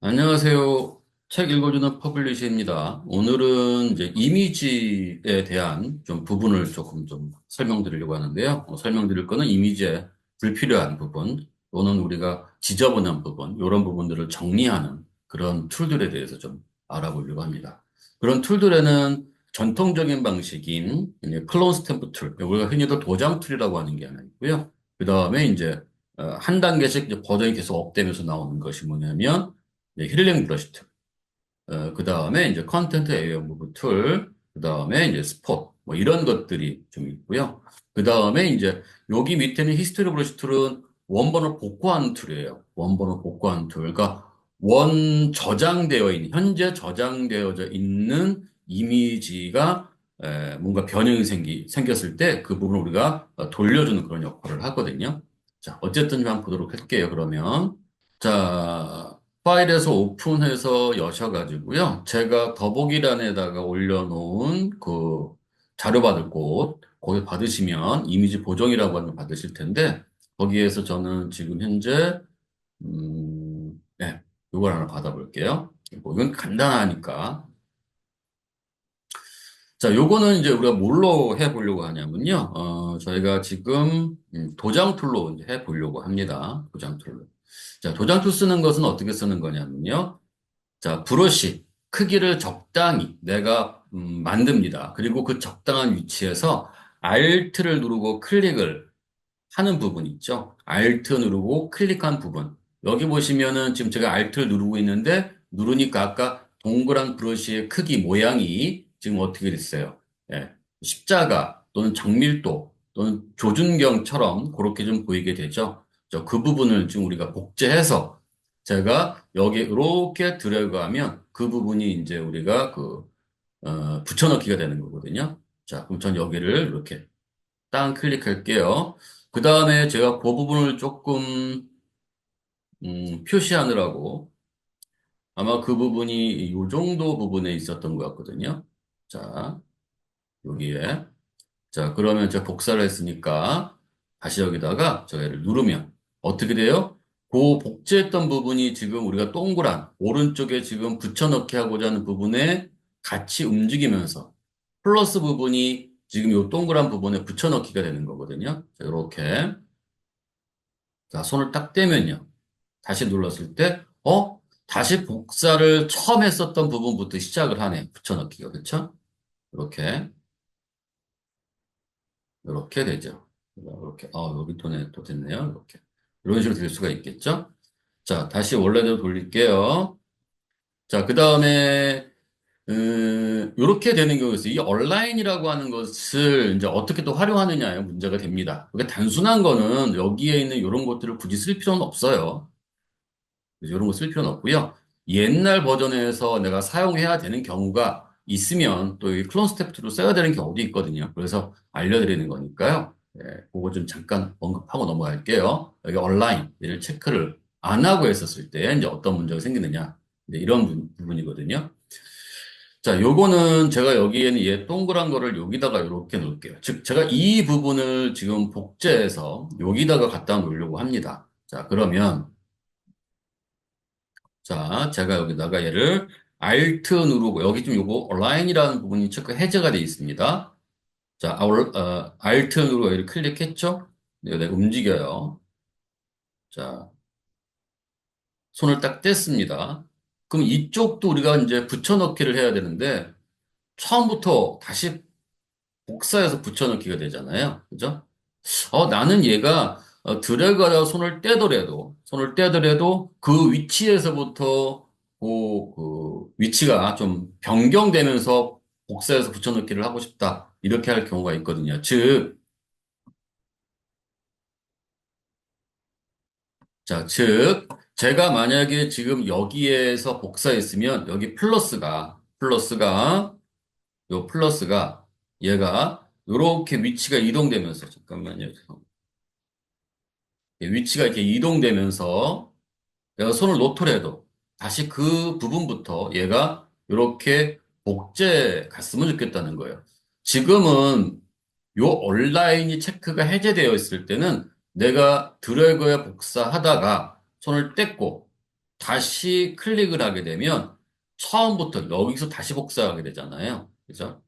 안녕하세요. 책 읽어주는 퍼블리시입니다. 오늘은 이제 이미지에 대한 좀 부분을 조금 좀 설명드리려고 하는데요. 설명드릴 거는 이미지의 불필요한 부분 또는 우리가 지저분한 부분, 이런 부분들을 정리하는 그런 툴들에 대해서 좀 알아보려고 합니다. 그런 툴들에는 전통적인 방식인 이제 클론 스탬프 툴, 우리가 흔히도 도장 툴이라고 하는 게 하나 있고요. 그 다음에 이제 한 단계씩 이제 버전이 계속 업되면서 나오는 것이 뭐냐면 힐링 브러쉬 툴, 그 다음에 이제 컨텐트 에어 무브 툴, 그 다음에 이제 스폿, 뭐 이런 것들이 좀 있고요. 그 다음에 이제 여기 밑에는 히스토리 브러쉬 툴은 원본을 복구하는 툴이에요. 원본을 복구하는 툴. 그러니까 저장되어 있는, 현재 저장되어져 있는 이미지가 뭔가 변형이 생겼을 때 그 부분을 우리가 돌려주는 그런 역할을 하거든요. 자, 어쨌든 좀 한번 보도록 할게요, 그러면. 자, 파일에서 오픈해서 여셔가지고요. 제가 더보기란에다가 올려놓은 그 자료받을 곳, 거기 받으시면 이미지 보정이라고 하는 거 받으실 텐데, 거기에서 저는 지금 현재, 네, 이걸 하나 받아볼게요. 뭐 이건 간단하니까. 자, 요거는 이제 우리가 뭘로 해보려고 하냐면요. 저희가 지금 도장 툴로 이제 해보려고 합니다. 도장 툴로. 자, 도장 툴 쓰는 것은 어떻게 쓰는 거냐면요. 자, 브러쉬 크기를 적당히 내가 만듭니다. 그리고 그 적당한 위치에서 Alt를 누르고 클릭을 하는 부분 있죠. Alt 누르고 클릭한 부분. 여기 보시면은 지금 제가 Alt를 누르고 있는데 누르니까 아까 동그란 브러쉬의 크기 모양이 지금 어떻게 됐어요? 예, 십자가 또는 정밀도 또는 조준경처럼 그렇게 좀 보이게 되죠. 그 부분을 지금 우리가 복제해서 제가 여기 이렇게 들어가면 그 부분이 이제 우리가 붙여넣기가 되는 거거든요. 자, 그럼 전 여기를 이렇게 땅 클릭할게요. 그 다음에 제가 그 부분을 조금 표시하느라고 아마 그 부분이 이 정도 부분에 있었던 것 같거든요. 자, 여기에. 자, 그러면 제가 복사를 했으니까 다시 여기다가 제가 얘를 누르면 어떻게 돼요? 그 복제했던 부분이 지금 우리가 동그란 오른쪽에 지금 붙여넣기 하고자 하는 부분에 같이 움직이면서 플러스 부분이 지금 이 동그란 부분에 붙여넣기가 되는 거거든요. 자, 이렇게. 자, 손을 딱 떼면요. 다시 눌렀을 때, 다시 복사를 처음 했었던 부분부터 시작을 하네. 붙여넣기가. 그쵸? 이렇게, 이렇게 되죠. 이렇게, 여기 또 됐네요. 이렇게. 이런 식으로 될 수가 있겠죠? 자, 다시 원래대로 돌릴게요. 자, 그 다음에, 이렇게 되는 경우가 있어요. 이 온라인이라고 하는 것을 이제 어떻게 또 활용하느냐에 문제가 됩니다. 그게 단순한 거는 여기에 있는 이런 것들을 굳이 쓸 필요는 없어요. 이런 거 쓸 필요는 없고요. 옛날 버전에서 내가 사용해야 되는 경우가 있으면 또 이 클론 스텝 툴을 써야 되는 경우도 있거든요. 그래서 알려드리는 거니까요. 예, 그거 좀 잠깐 언급하고 넘어갈게요. 여기 온라인, 얘를 체크를 안 하고 했었을 때 이제 어떤 문제가 생기느냐. 이제 이런 부분이거든요. 자, 요거는 제가 여기에는 얘 동그란 거를 여기다가 이렇게 놓을게요. 즉, 제가 이 부분을 지금 복제해서 여기다가 갖다 놓으려고 합니다. 자, 그러면 자, 제가 여기다가 얘를 Alt 누르고, 여기 좀 요거 온라인이라는 부분이 체크 해제가 되어 있습니다. 자, Alt 누르고 여기를 클릭했죠? 내가 움직여요. 자, 손을 딱 뗐습니다. 그럼 이쪽도 우리가 이제 붙여넣기를 해야 되는데, 처음부터 다시 복사해서 붙여넣기가 되잖아요. 그죠? 나는 얘가 드래그하다가 손을 떼더라도 그 위치에서부터 그 위치가 좀 변경되면서 복사해서 붙여넣기를 하고 싶다. 이렇게 할 경우가 있거든요. 즉, 제가 만약에 지금 여기에서 복사했으면 여기 플러스가 얘가 이렇게 위치가 이동되면서 잠깐만요. 위치가 이렇게 이동되면서 내가 손을 놓더라도 다시 그 부분부터 얘가 이렇게 복제 갔으면 좋겠다는 거예요. 지금은 요 온라인이 체크가 해제되어 있을 때는 내가 드래그에 복사하다가 손을 뗐고 다시 클릭을 하게 되면 처음부터 여기서 다시 복사하게 되잖아요. 그죠?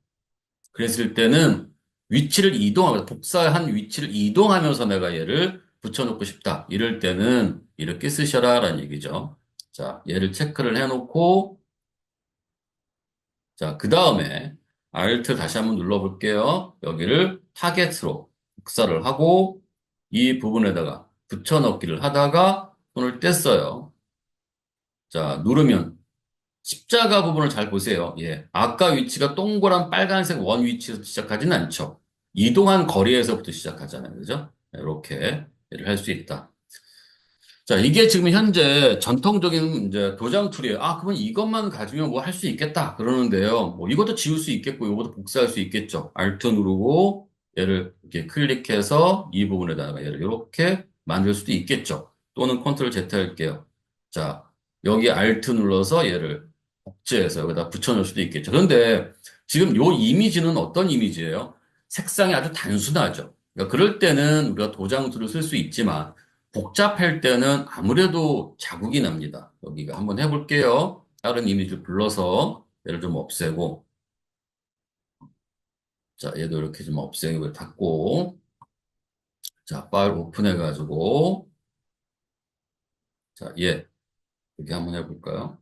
그랬을 때는 위치를 이동하면서 복사한 위치를 이동하면서 내가 얘를 붙여놓고 싶다. 이럴 때는 이렇게 쓰셔라 라는 얘기죠. 자, 얘를 체크를 해놓고 자, 그 다음에 Alt 다시 한번 눌러볼게요. 여기를 타겟으로 복사를 하고 이 부분에다가 붙여넣기를 하다가 손을 뗐어요. 자, 누르면 십자가 부분을 잘 보세요. 예. 아까 위치가 동그란 빨간색 원 위치에서 시작하지는 않죠. 이동한 거리에서부터 시작하잖아요. 그죠? 이렇게 일을 할 수 있다. 자, 이게 지금 현재 전통적인 이제 도장 툴이에요. 아, 그러면 이것만 가지면 뭐 할 수 있겠다. 그러는데요. 뭐 이것도 지울 수 있겠고, 이것도 복사할 수 있겠죠. Alt 누르고 얘를 이렇게 클릭해서 이 부분에다가 얘를 이렇게 만들 수도 있겠죠. 또는 Ctrl Z 할게요. 자, 여기 Alt 눌러서 얘를 복제해서 여기다 붙여놓을 수도 있겠죠. 그런데 지금 요 이미지는 어떤 이미지예요? 색상이 아주 단순하죠. 그러니까 그럴 때는 우리가 도장 툴을 쓸 수 있지만 복잡할 때는 아무래도 자국이 납니다. 여기가 한번 해볼게요. 다른 이미지 불러서 얘를 좀 없애고, 자, 얘도 이렇게 좀 없애고 닫고, 자, 파일 오픈해가지고, 자, 얘, 이렇게 한번 해볼까요?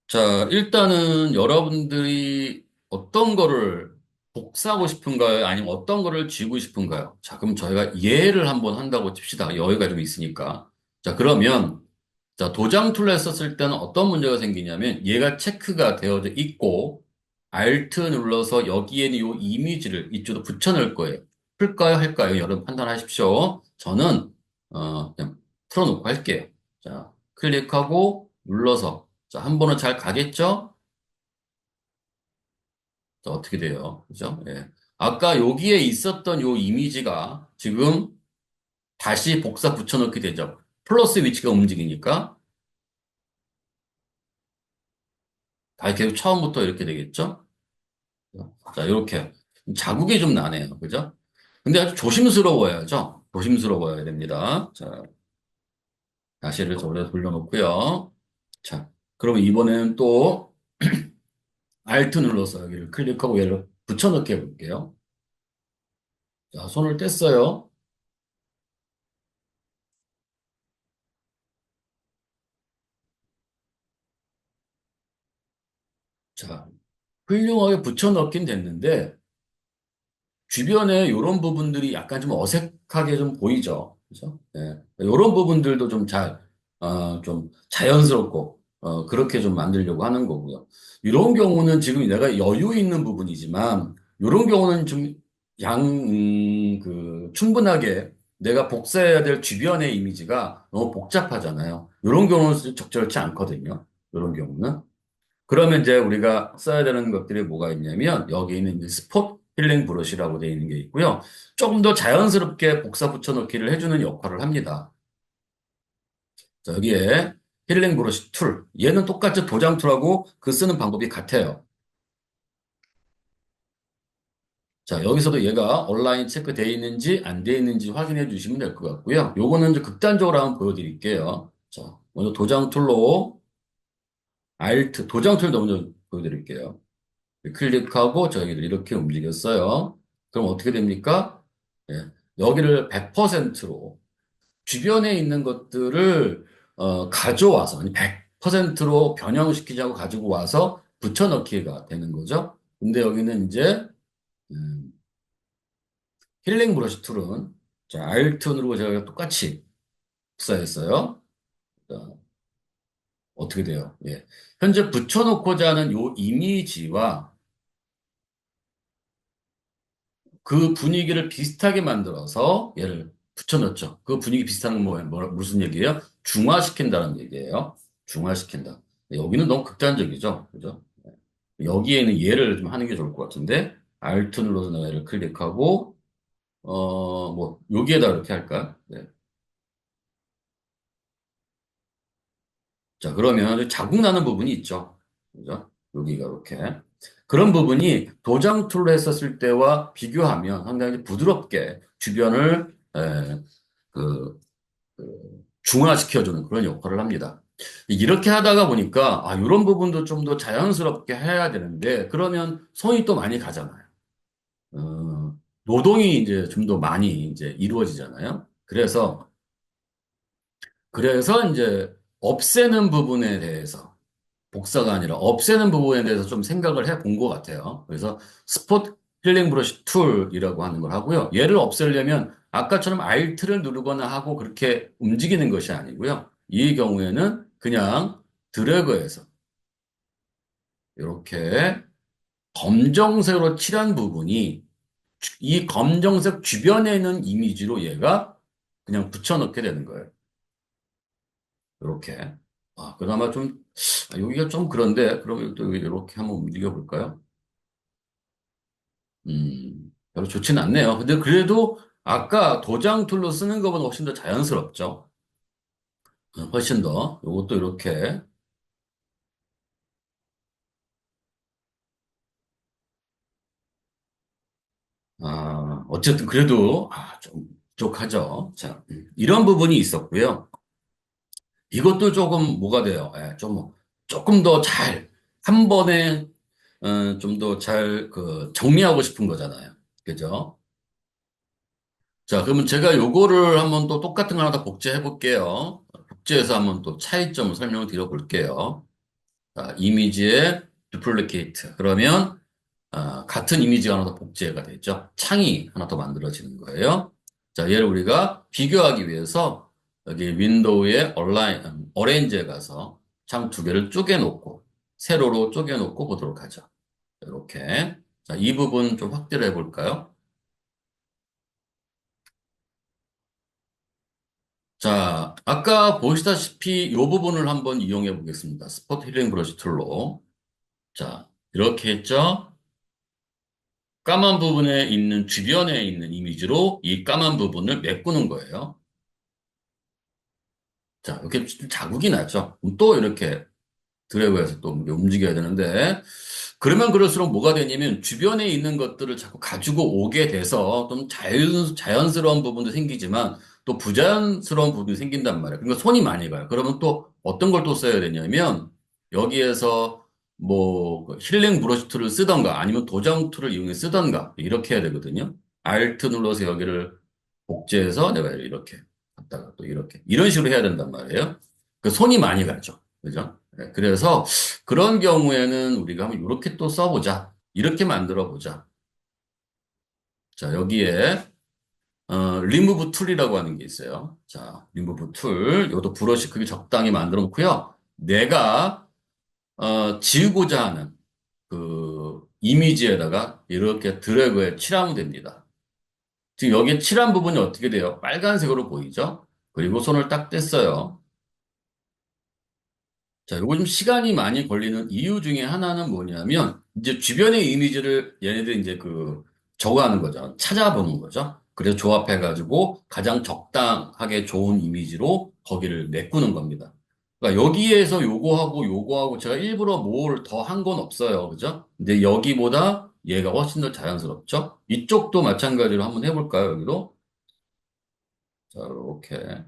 자, 일단은 여러분들이 어떤 거를 복사하고 싶은가요? 아니면 어떤 거를 지우고 싶은가요? 자, 그럼 저희가 얘를 한번 한다고 칩시다. 여유가 좀 있으니까. 자, 그러면 자, 도장 툴을 썼을 때는 어떤 문제가 생기냐면 얘가 체크가 되어져 있고 Alt 눌러서 여기에는 이 이미지를 이쪽으로 붙여넣을 거예요. 풀까요? 할까요? 여러분 판단하십시오. 저는 그냥 풀어놓고 할게요. 자, 클릭하고 눌러서 자, 한 번은 잘 가겠죠? 자, 어떻게 돼요? 그죠? 예. 아까 여기에 있었던 요 이미지가 지금 다시 복사 붙여넣게 되죠. 플러스 위치가 움직이니까 다 계속 처음부터 이렇게 되겠죠? 자, 이렇게. 자국이 좀 나네요. 그죠? 근데 아주 조심스러워야죠. 조심스러워야 됩니다. 자, 다시를 저기다 돌려놓고요. 자, 그러면 이번에는 또 Alt 눌러서 여기를 클릭하고 얘를 붙여넣기 해볼게요. 자, 손을 뗐어요. 자, 훌륭하게 붙여넣긴 됐는데, 주변에 이런 부분들이 약간 좀 어색하게 좀 보이죠. 그죠? 예. 이런 부분들도 좀 좀 자연스럽고, 그렇게 좀 만들려고 하는 거고요. 이런 경우는 지금 내가 여유 있는 부분이지만, 이런 경우는 좀 충분하게 내가 복사해야 될 주변의 이미지가 너무 복잡하잖아요. 이런 경우는 적절치 않거든요. 이런 경우는. 그러면 이제 우리가 써야 되는 것들이 뭐가 있냐면 여기 있는 이제 스폿 힐링 브러쉬라고 되어 있는 게 있고요. 조금 더 자연스럽게 복사 붙여넣기를 해주는 역할을 합니다. 자, 여기에 힐링 브러쉬 툴. 얘는 똑같이 도장 툴하고 그 쓰는 방법이 같아요. 자, 여기서도 얘가 온라인 체크되어 있는지 안 되어 있는지 확인해 주시면 될 것 같고요. 요거는 이제 극단적으로 한번 보여드릴게요. 자, 먼저 도장 툴로 Alt, 도장 툴 먼저 보여드릴게요. 클릭하고 저기를 이렇게 움직였어요. 그럼 어떻게 됩니까? 예, 여기를 100%로 주변에 있는 것들을 가져와서 아니 100%로 변형시키자고 가지고 와서 붙여넣기가 되는 거죠. 근데 여기는 이제 음, 힐링 브러쉬 툴은 자, Alt 누르고 제가 똑같이 복사했어요. 자, 어떻게 돼요? 예. 현재 붙여놓고자 하는 요 이미지와 그 분위기를 비슷하게 만들어서 얘를 붙여넣죠. 그 분위기 비슷한 건 무슨 얘기예요? 중화시킨다는 얘기예요. 중화시킨다. 여기는 너무 극단적이죠. 그죠? 여기에는 얘를 좀 하는 게 좋을 것 같은데, Alt 눌러서 내가 얘를 클릭하고, 여기에다 이렇게 할까? 네. 자, 그러면 자국 나는 부분이 있죠. 그죠? 여기가 이렇게. 그런 부분이 도장 툴로 했었을 때와 비교하면 상당히 부드럽게 주변을 그, 중화시켜주는 그런 역할을 합니다. 이렇게 하다가 보니까, 아, 이런 부분도 좀 더 자연스럽게 해야 되는데, 그러면 손이 또 많이 가잖아요. 노동이 이제 좀 더 많이 이제 이루어지잖아요. 그래서 이제 없애는 부분에 대해서, 복사가 아니라 없애는 부분에 대해서 좀 생각을 해 본 것 같아요. 그래서 스포트 힐링 브러쉬 툴이라고 하는 걸 하고요. 얘를 없애려면 아까처럼 Alt를 누르거나 하고 그렇게 움직이는 것이 아니고요. 이 경우에는 그냥 드래그해서 이렇게 검정색으로 칠한 부분이 이 검정색 주변에 있는 이미지로 얘가 그냥 붙여넣게 되는 거예요. 이렇게. 아, 그나마 좀, 여기가 좀 그런데, 그러면 또 이렇게 한번 움직여 볼까요? 별로 좋지는 않네요. 근데 그래도 아까 도장 툴로 쓰는 것보다 훨씬 더 자연스럽죠. 훨씬 더. 이것도 이렇게. 어쨌든 그래도, 좀 부족하죠. 자, 이런 부분이 있었고요. 이것도 조금 뭐가 돼요? 조금 더 한 번에, 좀 더 정리하고 싶은 거잖아요. 그죠? 자, 그러면 제가 요거를 한번 또 똑같은 거 하나 더 복제해 볼게요. 복제해서 한번 또 차이점을 설명을 드려 볼게요. 자, 이미지의 duplicate. 그러면, 같은 이미지가 하나 더 복제가 되죠. 창이 하나 더 만들어지는 거예요. 자, 얘를 우리가 비교하기 위해서 여기 윈도우의 어레인지에 가서 창 두 개를 쪼개놓고 세로로 쪼개놓고 보도록 하죠. 이렇게. 자, 이 부분 좀 확대를 해볼까요? 자, 아까 보시다시피 이 부분을 한번 이용해 보겠습니다. 스포트 힐링 브러쉬 툴로. 자, 이렇게 했죠? 까만 부분에 있는 주변에 있는 이미지로 이 까만 부분을 메꾸는 거예요. 자, 이렇게 좀 자국이 나죠. 그럼 또 이렇게 드래그해서 또 움직여야 되는데, 그러면 그럴수록 뭐가 되냐면 주변에 있는 것들을 자꾸 가지고 오게 돼서 좀 자연스러운 부분도 생기지만 또 부자연스러운 부분이 생긴단 말이에요. 그러니까 손이 많이 가요. 그러면 또 어떤 걸 또 써야 되냐면 여기에서 그 힐링 브러쉬 툴을 쓰던가 아니면 도장 툴을 이용해 쓰던가 이렇게 해야 되거든요. Alt 눌러서 여기를 복제해서 내가 이렇게 갖다가 또 이렇게 이런 식으로 해야 된단 말이에요. 그 손이 많이 가죠. 그죠? 네, 그래서 그런 경우에는 우리가 한번 이렇게 또 써보자. 이렇게 만들어 보자. 자, 여기에 리무브 툴이라고 하는 게 있어요. 자, 리무브 툴. 이것도 브러쉬 크기 적당히 만들어 놓고요. 내가 지우고자 하는 그 이미지에다가 이렇게 드래그에 칠하면 됩니다. 지금 여기에 칠한 부분이 어떻게 돼요? 빨간색으로 보이죠? 그리고 손을 딱 뗐어요. 자, 요거 좀 시간이 많이 걸리는 이유 중에 하나는 뭐냐면, 이제 주변의 이미지를 얘네들이 이제 저거하는 거죠. 찾아보는 거죠. 그래서 조합해가지고 가장 적당하게 좋은 이미지로 거기를 메꾸는 겁니다. 그러니까 여기에서 요거하고 제가 일부러 뭘 더 한 건 없어요. 그죠? 근데 여기보다 얘가 훨씬 더 자연스럽죠? 이쪽도 마찬가지로 한번 해볼까요, 여기도? 자, 이렇게.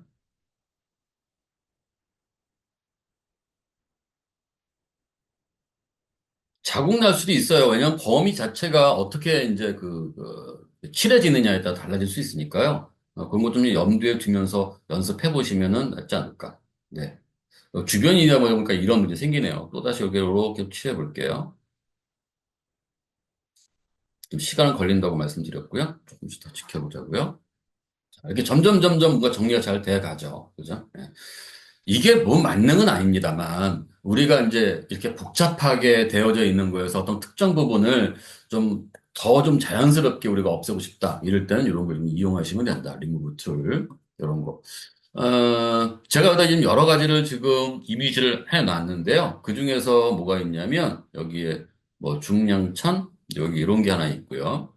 자국 날 수도 있어요. 왜냐하면 범위 자체가 어떻게 이제 칠해지느냐에 따라 달라질 수 있으니까요. 그런 것 좀 염두에 두면서 연습해 보시면은 낫지 않을까. 네. 주변이다 보니까 이런 문제 생기네요. 또다시 여기로 이렇게 칠해 볼게요. 좀 시간은 걸린다고 말씀드렸고요. 조금씩 더 지켜보자고요. 자, 이렇게 점점 뭔가 정리가 잘 돼 가죠. 그죠? 네. 이게 뭐 만능은 아닙니다만 우리가 이제 이렇게 복잡하게 되어져 있는 거에서 어떤 특정 부분을 좀 자연스럽게 우리가 없애고 싶다. 이럴 때는 이런 걸 좀 이용하시면 된다. 리무브 툴 이런 거. 제가 여기다 지금 여러 가지를 지금 이미지를 해놨는데요. 그 중에서 뭐가 있냐면 여기에 뭐 중량천 여기 이런 게 하나 있고요.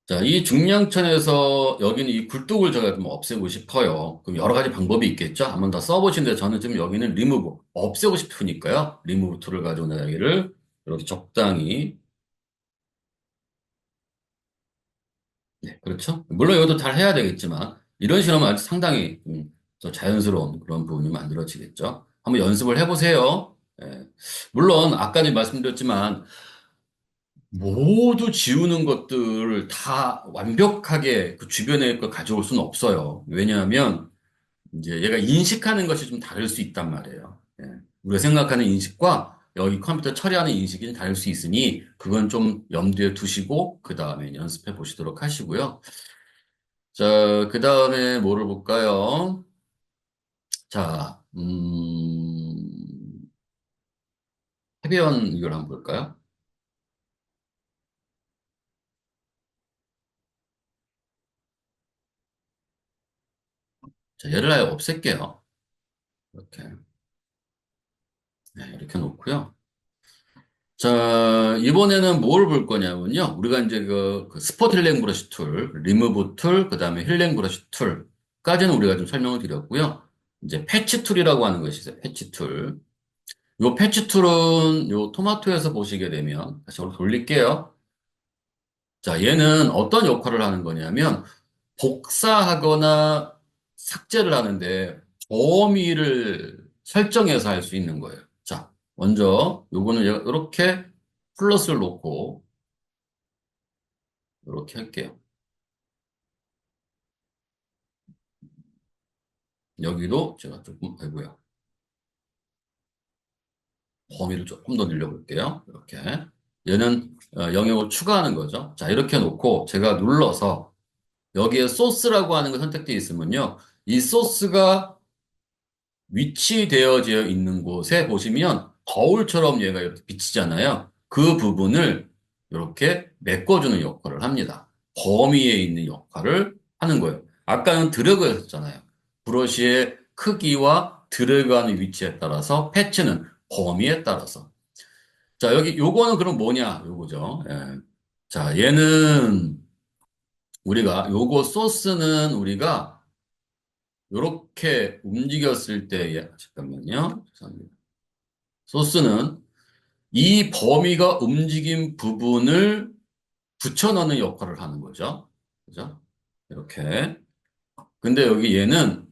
자, 이 중량천에서 여기는 이 굴뚝을 제가 좀 없애고 싶어요. 그럼 여러 가지 방법이 있겠죠? 한번 더 써보시는데 저는 지금 여기는 리무브, 없애고 싶으니까요. 리무브 툴을 가지고 내가 여기를 이렇게 적당히, 네, 그렇죠? 물론 이것도 잘 해야 되겠지만, 이런 식으로 하면 아주 상당히 더 자연스러운 그런 부분이 만들어지겠죠? 한번 연습을 해보세요. 예. 물론, 아까도 말씀드렸지만, 모두 지우는 것들을 다 완벽하게 그 주변에 걸 가져올 수는 없어요. 왜냐하면 이제 얘가 인식하는 것이 좀 다를 수 있단 말이에요. 예. 우리가 생각하는 인식과 여기 컴퓨터 처리하는 인식이 좀 다를 수 있으니 그건 좀 염두에 두시고 그 다음에 연습해 보시도록 하시고요. 자, 그 다음에 뭐를 볼까요? 자, 해변 이걸 한번 볼까요? 자, 얘를 아예 없앨게요. 이렇게. 네, 이렇게 놓고요. 자, 이번에는 뭘 볼 거냐면요. 우리가 이제 그 스포트 힐링 브러쉬 툴, 리무브 툴, 그 다음에 힐링 브러쉬 툴까지는 우리가 좀 설명을 드렸고요. 이제 패치 툴이라고 하는 것이 있어요. 패치 툴. 요 패치 툴은 요 토마토에서 보시게 되면, 다시 한번 돌릴게요. 자, 얘는 어떤 역할을 하는 거냐면, 복사하거나 삭제를 하는데 범위를 설정해서 할 수 있는 거예요. 자, 먼저 요거는 이렇게 플러스를 놓고 이렇게 할게요. 여기도 제가 조금 아이고요. 범위를 조금 더 늘려볼게요. 이렇게. 얘는 영역을 추가하는 거죠. 자, 이렇게 놓고 제가 눌러서 여기에 소스라고 하는 거 선택되어 있으면요. 이 소스가 위치되어져 있는 곳에 보시면 거울처럼 얘가 이렇게 비치잖아요. 그 부분을 이렇게 메꿔주는 역할을 합니다. 범위에 있는 역할을 하는 거예요. 아까는 드래그였잖아요. 브러쉬의 크기와 드래그하는 위치에 따라서 패치는 범위에 따라서. 자, 여기 요거는 그럼 뭐냐? 요거죠. 예. 자, 얘는 우리가 요거 소스는 우리가 요렇게 움직였을 때 잠깐만요. 죄송합니다. 소스는 이 범위가 움직인 부분을 붙여넣는 역할을 하는 거죠. 그죠? 이렇게. 근데 여기 얘는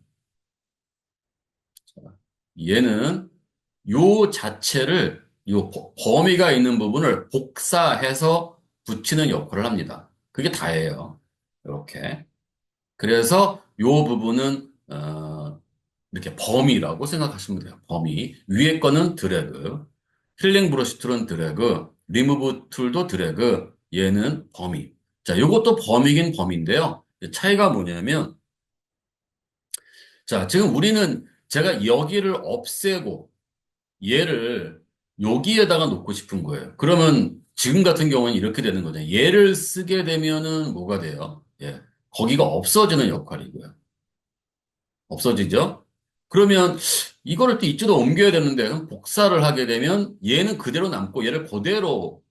요 자체를, 요 범위가 있는 부분을 복사해서 붙이는 역할을 합니다. 그게 다예요. 이렇게. 그래서 요 부분은, 이렇게 범위라고 생각하시면 돼요. 범위. 위에 거는 드래그. 힐링 브러쉬 툴은 드래그. 리무브 툴도 드래그. 얘는 범위. 자, 요것도 범위긴 범위인데요. 차이가 뭐냐면, 자, 지금 우리는 제가 여기를 없애고 얘를 여기에다가 놓고 싶은 거예요. 그러면 지금 같은 경우는 이렇게 되는 거죠. 얘를 쓰게 되면은 뭐가 돼요? 예. 거기가 없어지는 역할이고요. 없어지죠? 그러면 이거를 또 이쪽으로 옮겨야 되는데 그럼 복사를 하게 되면 얘는 그대로 남고 얘를 그대로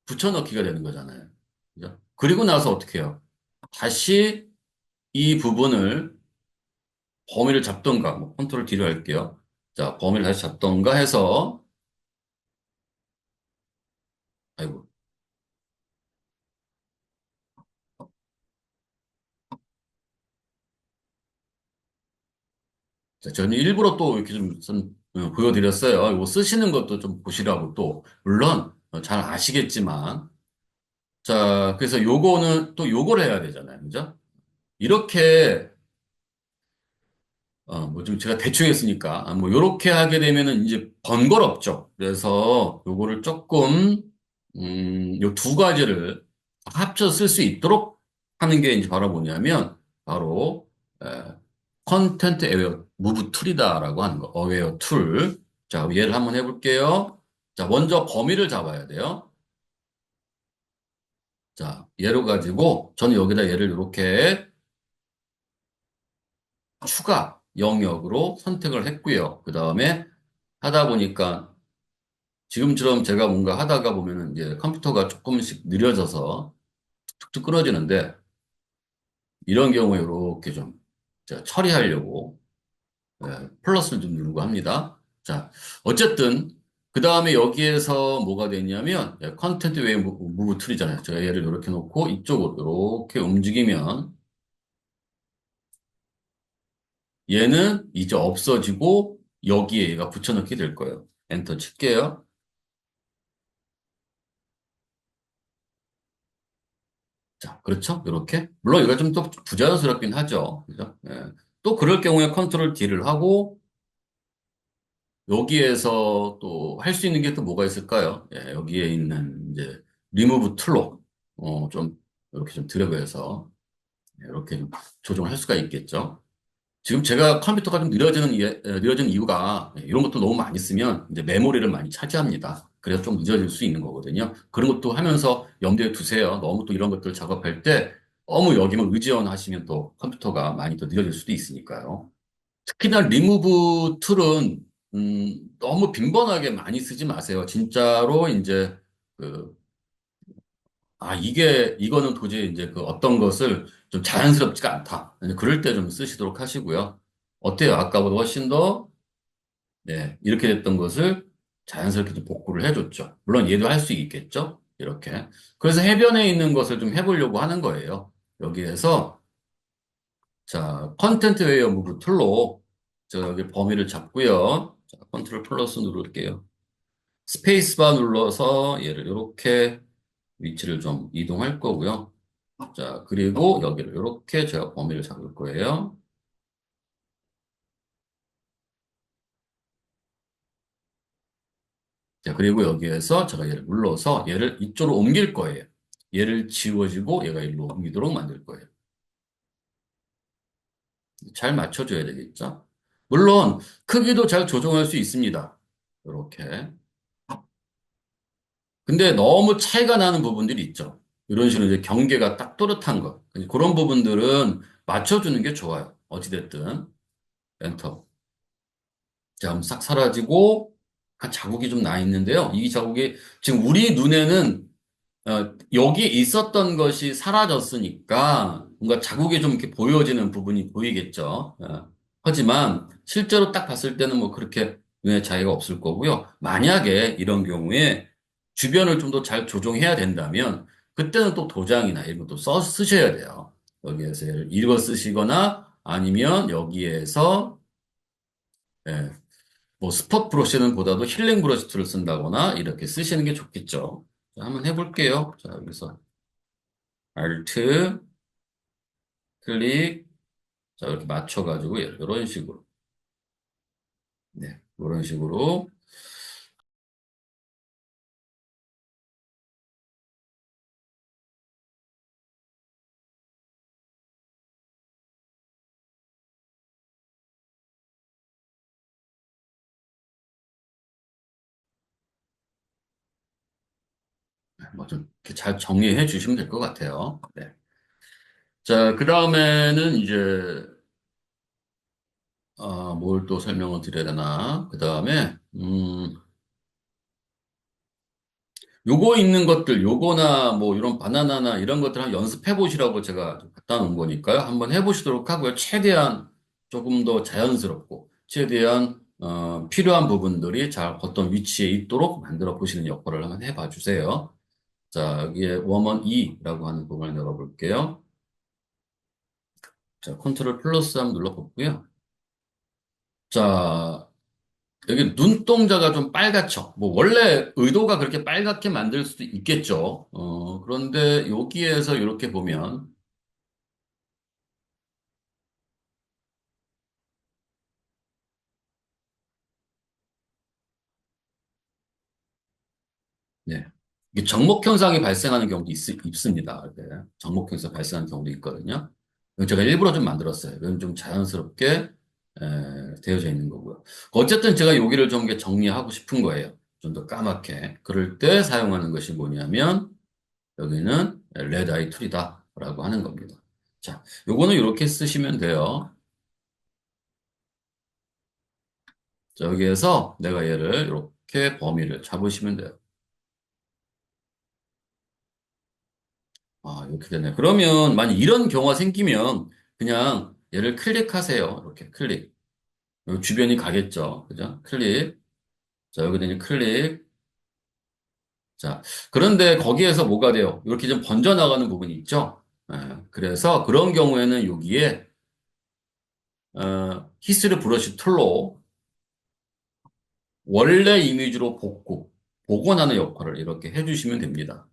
붙여넣기가 되는 거잖아요. 그죠? 그리고 나서 어떻게 해요? 다시 이 부분을 범위를 잡던가, 뭐 컨트롤 D로 할게요. 자, 범위를 다시 잡던가 해서, 아이고. 자, 저는 일부러 또 이렇게 보여드렸어요. 이거 쓰시는 것도 좀 보시라고 또, 물론 잘 아시겠지만, 자, 그래서 요거는 또 요걸 해야 되잖아요. 그죠? 이렇게, 뭐 좀 제가 대충 했으니까, 뭐 요렇게 하게 되면은 이제 번거롭죠. 그래서 요거를 조금, 요 두 가지를 합쳐 쓸 수 있도록 하는 게 이제 바로 뭐냐면, 바로, 컨텐트 애웨어 무브 툴이다라고 하는 거, 어웨어 툴. 자, 얘를 한번 해볼게요. 자, 먼저 범위를 잡아야 돼요. 자, 얘로 가지고, 저는 여기다 얘를 이렇게 추가 영역으로 선택을 했고요. 그 다음에 하다 보니까 지금처럼 제가 뭔가 하다가 보면은 이제 컴퓨터가 조금씩 느려져서 툭툭 끊어지는데 이런 경우에 이렇게 좀 제가 처리하려고 플러스를 좀 누르고 합니다. 자, 어쨌든 그 다음에 여기에서 뭐가 되냐면 컨텐트 웨이 무브 툴이잖아요. 제가 얘를 이렇게 놓고 이쪽으로 이렇게 움직이면 얘는 이제 없어지고 여기에 얘가 붙여넣기 될 거예요. 엔터 칠게요. 자, 그렇죠? 이렇게. 물론 이거 좀 또 부자연스럽긴 하죠. 그죠? 예. 또 그럴 경우에 컨트롤 D를 하고 여기에서 또 할 수 있는 게 또 뭐가 있을까요? 예, 여기에 있는 이제 리무브 툴로 좀 이렇게 좀 드래그해서 이렇게 좀 조정을 할 수가 있겠죠. 지금 제가 컴퓨터가 좀 느려지는 이유가 이런 것도 너무 많이 쓰면 이제 메모리를 많이 차지합니다. 그래서 좀 늦어질 수 있는 거거든요. 그런 것도 하면서 염두에 두세요. 너무 또 이런 것들 작업할 때 너무 여기만 의지원 하시면 또 컴퓨터가 많이 또 느려질 수도 있으니까요. 특히나 리무브 툴은 너무 빈번하게 많이 쓰지 마세요. 진짜로 이제 그 이거는 도저히 이제 그 어떤 것을 좀 자연스럽지가 않다. 그럴 때 좀 쓰시도록 하시고요. 어때요? 아까보다 훨씬 더, 네, 이렇게 됐던 것을 자연스럽게 좀 복구를 해줬죠. 물론 얘도 할 수 있겠죠? 이렇게. 그래서 해변에 있는 것을 좀 해보려고 하는 거예요. 여기에서, 자, 컨텐트 웨어 무브 툴로, 여기 범위를 잡고요. 자, 컨트롤 플러스 누를게요. 스페이스바 눌러서 얘를 이렇게 위치를 좀 이동할 거고요. 자, 그리고 여기를 이렇게 제가 범위를 잡을 거예요. 자, 그리고 여기에서 제가 얘를 눌러서 얘를 이쪽으로 옮길 거예요. 얘를 지워지고 얘가 일로 옮기도록 만들 거예요. 잘 맞춰줘야 되겠죠? 물론 크기도 잘 조정할 수 있습니다. 이렇게. 근데 너무 차이가 나는 부분들이 있죠. 이런 식으로 이제 경계가 딱 또렷한 것. 그런 부분들은 맞춰주는 게 좋아요. 어찌됐든. 엔터. 자, 그럼 싹 사라지고, 한 자국이 좀 나 있는데요. 이 자국이 지금 우리 눈에는 여기 있었던 것이 사라졌으니까 뭔가 자국이 좀 이렇게 보여지는 부분이 보이겠죠. 하지만 실제로 딱 봤을 때는 뭐 그렇게 눈에 차이가 없을 거고요. 만약에 이런 경우에 주변을 좀 더 잘 조정해야 된다면 그때는 또 도장이나 이런 것도 쓰셔야 돼요. 여기에서 얘를 읽어 쓰시거나 아니면 여기에서 예, 뭐 스폿 브러쉬는 보다도 힐링 브러쉬 툴을 쓴다거나 이렇게 쓰시는 게 좋겠죠. 자, 한번 해볼게요. 자, 여기서 Alt, 클릭, 자, 이렇게 맞춰가지고 이런 식으로. 네, 이런 식으로. 뭐 좀 이렇게 잘 정리해 주시면 될 것 같아요. 네. 자, 그 다음에는 이제, 뭘 또 설명을 드려야 되나. 그 다음에, 요거 있는 것들, 요거나 뭐 이런 바나나나 이런 것들 한 연습해 보시라고 제가 갖다 놓은 거니까요. 한번 해 보시도록 하고요. 최대한 조금 더 자연스럽고, 최대한 필요한 부분들이 잘 어떤 위치에 있도록 만들어 보시는 역할을 한번 해봐 주세요. 자, 여기에 웜원 E라고 하는 부분을 열어볼게요. 자, 컨트롤 플러스 한번 눌러보고요. 자, 여기 눈동자가 좀 빨갛죠. 뭐 원래 의도가 그렇게 빨갛게 만들 수도 있겠죠. 그런데 여기에서 이렇게 보면 네. 이게 정목 현상이 발생하는 경우도 있습니다. 네. 정목 현상 발생하는 경우도 있거든요. 이건 제가 일부러 좀 만들었어요. 이건 좀 자연스럽게 되어져 있는 거고요. 어쨌든 제가 여기를 좀 이렇게 정리하고 싶은 거예요. 좀 더 까맣게. 그럴 때 사용하는 것이 뭐냐면 여기는 레드 아이 툴이다라고 하는 겁니다. 자, 요거는 이렇게 쓰시면 돼요. 자, 여기에서 내가 얘를 이렇게 범위를 잡으시면 돼요. 아, 이렇게 되네. 그러면 만약 이런 경우가 생기면 그냥 얘를 클릭하세요. 이렇게 클릭. 여기 주변이 가겠죠. 그죠? 클릭. 자, 여기다 이제 클릭. 자, 그런데 거기에서 뭐가 돼요? 이렇게 좀 번져나가는 부분이 있죠? 그래서 그런 경우에는 여기에, 히스리 브러쉬 툴로 원래 이미지로 복원하는 역할을 이렇게 해주시면 됩니다.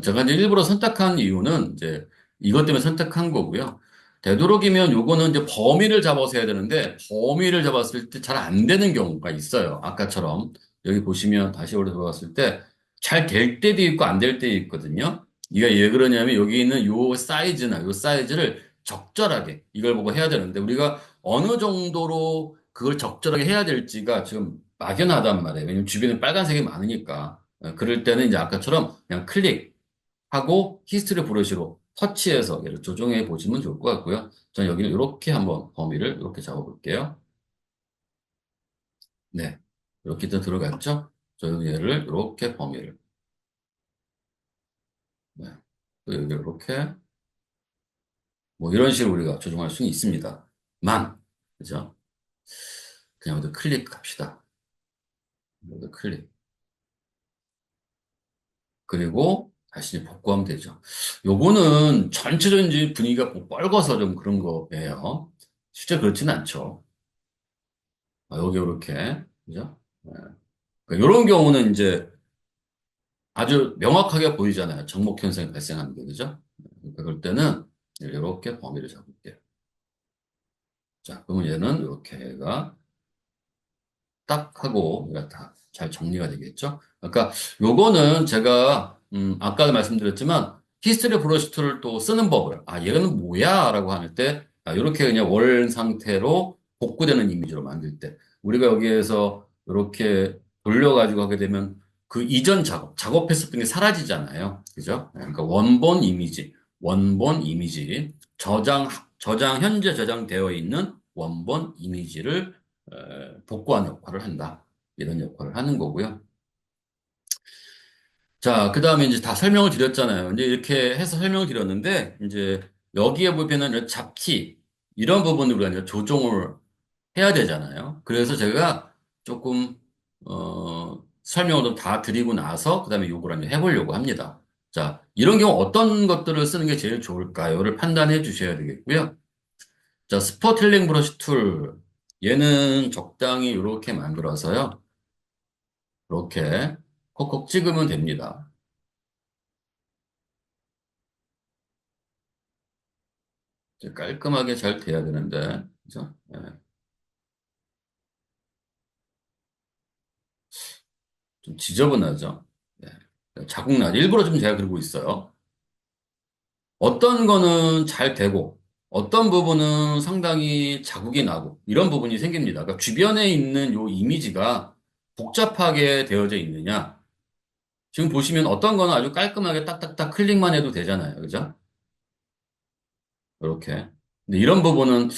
제가 이제 일부러 선택한 이유는 이제 이것 때문에 선택한 거고요. 되도록이면 요거는 이제 범위를 잡아서 해야 되는데 범위를 잡았을 때 잘 안 되는 경우가 있어요. 아까처럼 여기 보시면 다시 올려 들어갔을 때 잘 될 때도 있고 안 될 때도 있거든요. 이게 왜 그러냐면 여기 있는 요 사이즈나 요 사이즈를 적절하게 이걸 보고 해야 되는데 우리가 어느 정도로 그걸 적절하게 해야 될지가 지금 막연하단 말이에요. 왜냐면 주변에 빨간색이 많으니까. 그럴 때는 이제 아까처럼 그냥 클릭 하고 히스토리 브러쉬로 터치해서 얘를 조정해 보시면 좋을 것 같고요. 저는 여기를 이렇게 한번 범위를 이렇게 잡아볼게요. 네. 이렇게 또 들어갔죠? 저는 얘를 이렇게 범위를. 네. 또 여기 이렇게 뭐 이런 식으로 우리가 조정할 수는 있습니다. 그죠? 그냥 여기 클릭합시다. 여기 클릭. 그리고 다시 이제 복구하면 되죠. 요거는 전체적인 이제 분위기가 뭐 뻘거서 좀 그런 거예요. 실제 그렇지는 않죠. 여기 이렇게. 그죠? 네. 이런 경우는 이제 아주 명확하게 보이잖아요. 정목 현상이 발생하는 게, 그죠? 그럴 때는 이렇게 범위를 잡을게요. 자, 그러면 얘는 이렇게가 딱 하고 얘가 다 잘 정리가 되겠죠? 그러니까 요거는 제가 아까도 말씀드렸지만 히스토리 브러쉬 툴을 또 쓰는 법을 얘는 뭐야? 라고 할 때 이렇게 그냥 월 상태로 복구되는 이미지로 만들 때 우리가 여기에서 이렇게 돌려가지고 하게 되면 그 이전 작업했었던 게 사라지잖아요. 그죠? 그러니까 원본 이미지, 현재 저장되어 있는 원본 이미지를 복구하는 역할을 한다. 이런 역할을 하는 거고요. 자, 그 다음에 이제 다 설명을 드렸잖아요. 이제 이렇게 해서 설명을 드렸는데, 이제 여기에 보면은 잡티, 이런 부분을 우리가 이제 조정을 해야 되잖아요. 그래서 제가 조금, 설명을 좀 다 드리고 나서, 그 다음에 요거를 이제 해보려고 합니다. 자, 이런 경우 어떤 것들을 쓰는 게 제일 좋을까요?를 판단해 주셔야 되겠고요. 자, 스포틀링 브러쉬 툴. 얘는 적당히 이렇게 만들어서요. 이렇게 콕콕 찍으면 됩니다. 이제 깔끔하게 잘 돼야 되는데, 그죠? 예, 좀 지저분하죠? 자국나. 일부러 좀 제가 그러고 있어요. 어떤 거는 잘 되고, 어떤 부분은 상당히 자국이 나고, 이런 부분이 생깁니다. 그러니까 주변에 있는 요 이미지가 복잡하게 되어져 있느냐. 지금 보시면 어떤 거는 아주 깔끔하게 딱딱딱 클릭만 해도 되잖아요. 그죠? 이렇게. 근데 이런 부분은,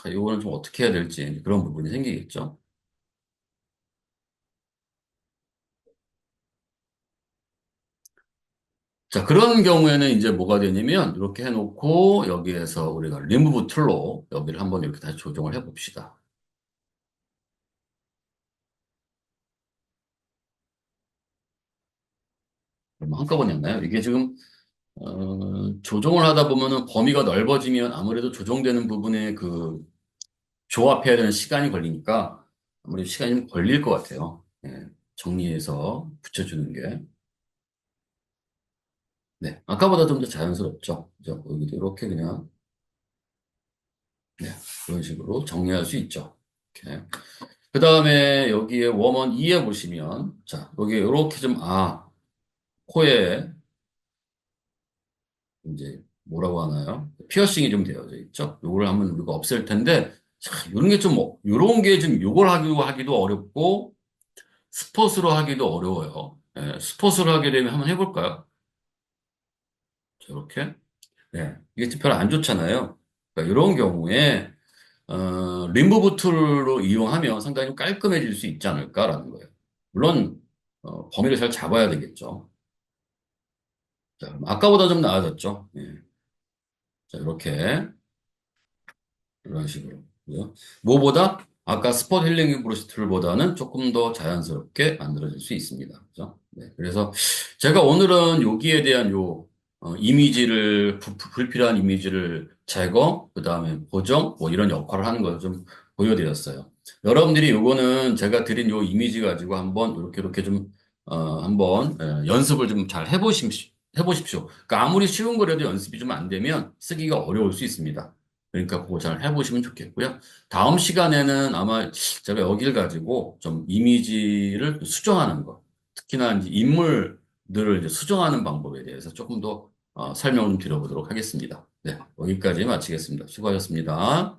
이거는 좀 어떻게 해야 될지 그런 부분이 생기겠죠. 자, 그런 경우에는 이제 뭐가 되냐면, 이렇게 해놓고, 여기에서 우리가 리무브 툴로 여기를 한번 이렇게 다시 조정을 해봅시다. 그럼 한꺼번에 했나요? 이게 지금, 조정을 하다 보면은 범위가 넓어지면 아무래도 조정되는 부분에 그 조합해야 되는 시간이 걸리니까 아무래도 시간이 좀 걸릴 것 같아요. 예, 정리해서 붙여주는 게. 네, 아까보다 좀 더 자연스럽죠. 그죠? 여기도 이렇게 그냥, 네, 그런 식으로 정리할 수 있죠. 이렇게. 그 다음에 여기에 웜원 2에 보시면, 자, 여기 이렇게 좀, 코에 이제 뭐라고 하나요? 피어싱이 좀 되어져 있죠? 요걸 한번 우리가 없앨 텐데, 자, 요런 게 좀, 요런 게 좀 요걸 하기도 어렵고, 스폿으로 하기도 어려워요. 스폿으로 하게 되면 한번 해볼까요? 저렇게. 네. 이게 별로 안 좋잖아요. 그러니까 이런 경우에, 리무브 툴로 이용하면 상당히 깔끔해질 수 있지 않을까라는 거예요. 물론, 범위를 잘 잡아야 되겠죠. 자, 그럼 아까보다 좀 나아졌죠. 예. 자, 이렇게. 이런 식으로. 그죠? 뭐보다 아까 스폿 힐링 브러쉬 툴보다는 조금 더 자연스럽게 만들어질 수 있습니다. 그죠? 네. 그래서 제가 오늘은 여기에 대한 이미지를, 불필요한 이미지를 제거, 그 다음에 보정, 뭐 이런 역할을 하는 걸 좀 보여드렸어요. 여러분들이 요거는 제가 드린 요 이미지 가지고 한번 이렇게 좀, 한번 연습을 좀 잘 해보십시오. 그러니까 아무리 쉬운 거라도 연습이 좀 안 되면 쓰기가 어려울 수 있습니다. 그러니까 그거 잘 해보시면 좋겠고요. 다음 시간에는 아마 제가 여기를 가지고 좀 이미지를 수정하는 것, 특히나 이제 인물들을 이제 수정하는 방법에 대해서 조금 더 설명을 좀 드려보도록 하겠습니다. 네, 여기까지 마치겠습니다. 수고하셨습니다.